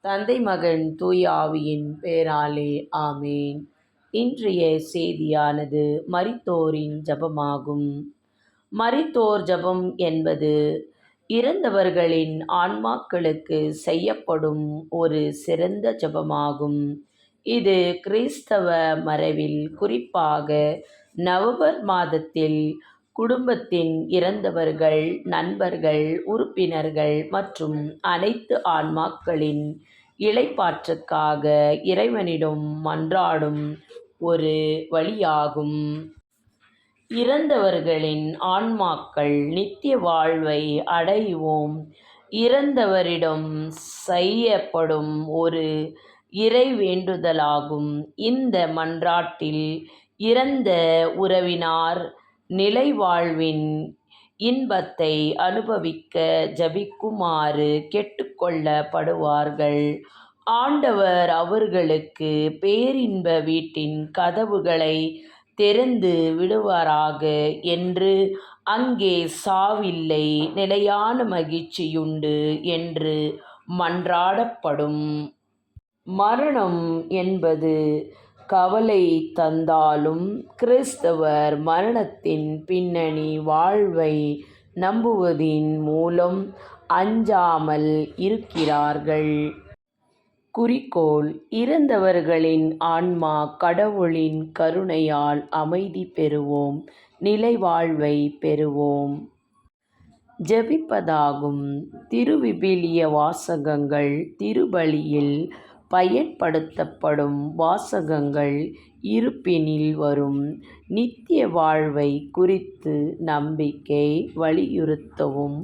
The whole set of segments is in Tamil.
தந்தை மகன் தூய ஆவியின் பேராலே ஆமேன். இன்றைய செய்தியானது மரித்தோரின் ஜெபமாகும். மரித்தோர் ஜெபம் என்பது இறந்தவர்களின் ஆன்மாக்களுக்கு செய்யப்படும் ஒரு சிறந்த ஜெபமாகும். இது கிறிஸ்தவ மரபில் குறிப்பாக நவம்பர் மாதத்தில் குடும்பத்தின் இறந்தவர்கள், நண்பர்கள், உறுப்பினர்கள் மற்றும் அனைத்து ஆன்மாக்களின் இளைப்பாற்றுக்காக இறைவனிடம் மன்றாடும் ஒரு வழியாகும். இறந்தவர்களின் ஆன்மாக்கள் நித்திய வாழ்வை அடையவும் இறந்தவரிடம் செய்யப்படும் ஒரு இறை வேண்டுதலாகும். இந்த மன்றாட்டில் இறந்த உறவினார் நிலைவாழ்வின் இன்பத்தை அனுபவிக்க ஜெபிக்குமாறு கேட்டுக்கொள்ளப்படுவார்கள். ஆண்டவர் அவர்களுக்கு பேரின்ப வீட்டின் கதவுகளை திறந்து விடுவாராக என்று, அங்கே சாவில்லை, நிலையான மகிழ்ச்சியுண்டு என்று மன்றாடப்படும். மரணம் என்பது கவலை தந்தாலும் கிறிஸ்தவர் மரணத்தின் பின்னணி வாழ்வை நம்புவதின் மூலம் அஞ்சாமல் இருக்கிறார்கள். குறிக்கோள்: இறந்தவர்களின் ஆன்மா கடவுளின் கருணையால் அமைதி பெறுவோம், நிலைவாழ்வை பெறுவோம். ஜெபிப்பதாகும். திருவிவிலிய வாசகங்கள். திருப்பலியில் பயன்படுத்தப்படும் வாசகங்கள் இருப்பினில் வரும் நித்திய வாழ்வை குறித்து நம்பிக்கை வலியுறுத்தவும்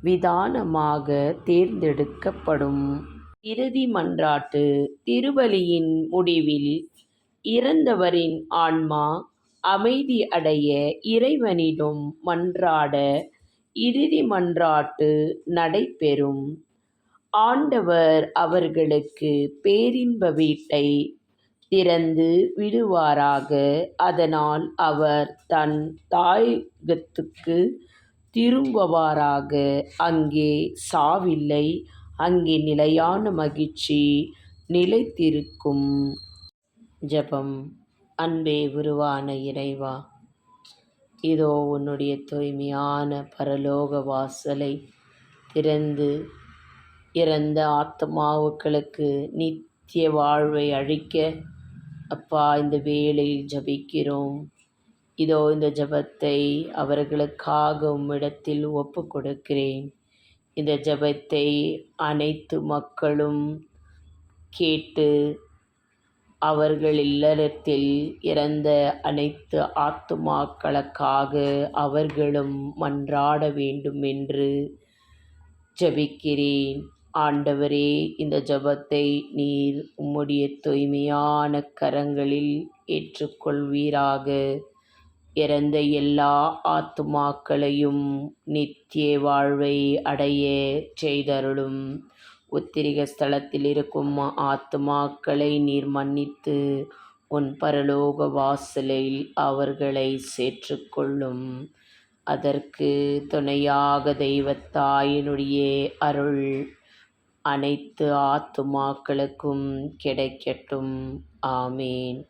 விதானமாக தேர்ந்தெடுக்கப்படும். இறுதி மன்றாட்டு. திருப்பலியின் முடிவில் இறந்தவரின் ஆன்மா அமைதி அடைய இறைவனிடம் மன்றாட இறுதி மன்றாட்டு நடைபெறும். ஆண்டவர் அவர்களுக்கு பேரின்ப வீட்டை திறந்து விடுவாராக. அதனால் அவர் தன் தாயகத்துக்கு திரும்புவாராக. அங்கே சாவில்லை, அங்கே நிலையான மகிழ்ச்சி நிலைத்திருக்கும். ஜெபம். அன்பே உருவான இறைவா, இதோ உன்னுடைய தூய்மையான பரலோக வாசலை திறந்து இறந்த ஆத்மாவுக்களுக்கு நித்திய வாழ்வை அழிக்க அப்பா இந்த வேளையில் ஜெபிக்கிறோம். இதோ இந்த ஜெபத்தை அவர்களுக்காக உம்மிடத்தில் ஒப்பு கொடுக்கிறேன். இந்த ஜெபத்தை அனைத்து மக்களும் கேட்டு அவர்கள் இல்லறத்தில் இறந்த அனைத்து ஆத்துமாக்களுக்காக அவர்களும் மன்றாட வேண்டும் என்று ஜெபிக்கிறேன். ஆண்டவரே, இந்த ஜெபத்தை நீர் உம்முடைய தூய்மையான கரங்களில் ஏற்றுக்கொள்வீராக. இறந்த எல்லா ஆத்துமாக்களையும் நித்திய வாழ்வை அடைய செய்தருளும். உத்திரிக ஸ்தலத்தில் இருக்கும் ஆத்துமாக்களை நீர் மன்னித்து உன் பரலோக வாசலில் அவர்களை சேர்த்துக்கொள்ளும். அதற்கு துணையாக தெய்வத்தாயினுடைய அருள் அனைத்து ஆத்துமாக்களுக்கும் கிடைக்கட்டும். ஆமேன்.